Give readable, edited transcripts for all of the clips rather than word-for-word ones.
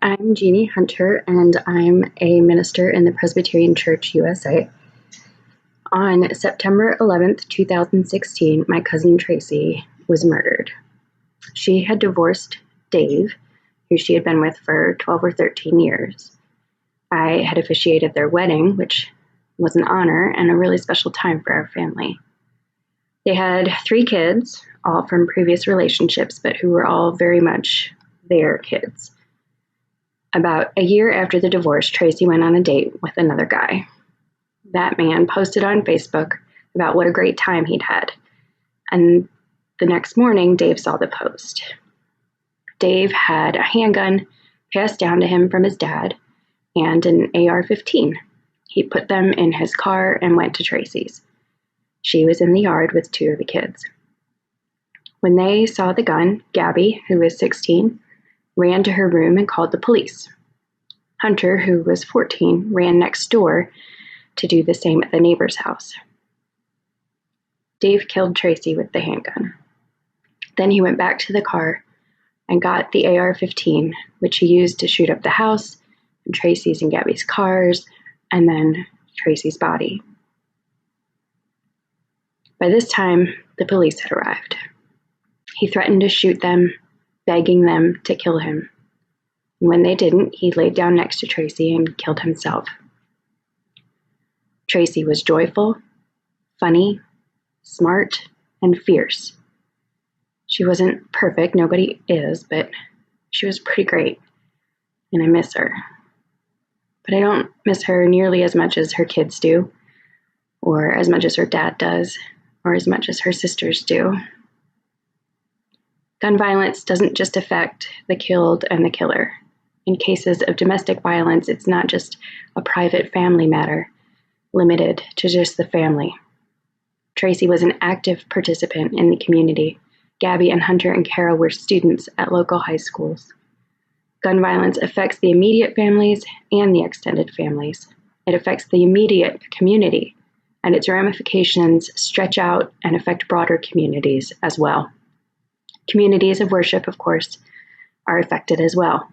I'm Jeannie Hunter, and I'm a minister in the Presbyterian Church USA. On September 11th, 2016, my cousin Tracy was murdered. She had divorced Dave, who she had been with for 12 or 13 years. I had officiated their wedding, which was an honor and a really special time for our family. They had 3 kids, all from previous relationships, but who were all very much their kids. About a year after the divorce, Tracy went on a date with another guy. That man posted on Facebook about what a great time he'd had. And the next morning, Dave saw the post. Dave had a handgun passed down to him from his dad and an AR-15. He put them in his car and went to Tracy's. She was in the yard with 2 of the kids. When they saw the gun, Gabby, who was 16, ran to her room and called the police. Hunter, who was 14, ran next door to do the same at the neighbor's house. Dave killed Tracy with the handgun. Then he went back to the car and got the AR-15, which he used to shoot up the house and Tracy's and Gabby's cars, and then Tracy's body. By this time, the police had arrived. He threatened to shoot them, begging them to kill him. And when they didn't, he laid down next to Tracy and killed himself. Tracy was joyful, funny, smart, and fierce. She wasn't perfect, nobody is, but she was pretty great, and I miss her. But I don't miss her nearly as much as her kids do, or as much as her dad does, or as much as her sisters do. Gun violence doesn't just affect the killed and the killer. In cases of domestic violence, it's not just a private family matter, limited to just the family. Tracy was an active participant in the community. Gabby and Hunter and Kara were students at local high schools. Gun violence affects the immediate families and the extended families. It affects the immediate community, and its ramifications stretch out and affect broader communities as well. Communities of worship, of course, are affected as well.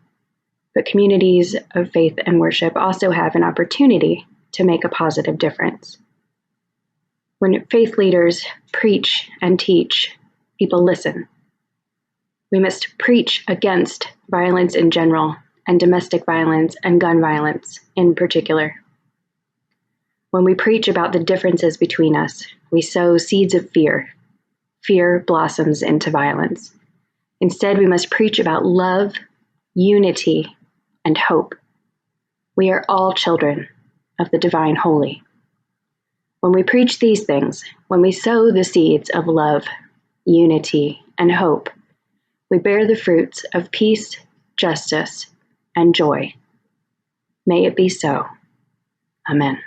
But communities of faith and worship also have an opportunity to make a positive difference. When faith leaders preach and teach, people listen. We must preach against violence in general, and domestic violence and gun violence in particular. When we preach about the differences between us, we sow seeds of fear. Fear blossoms into violence. Instead, we must preach about love, unity, and hope. We are all children of the divine holy. When we preach these things, when we sow the seeds of love, unity, and hope, we bear the fruits of peace, justice, and joy. May it be so. Amen.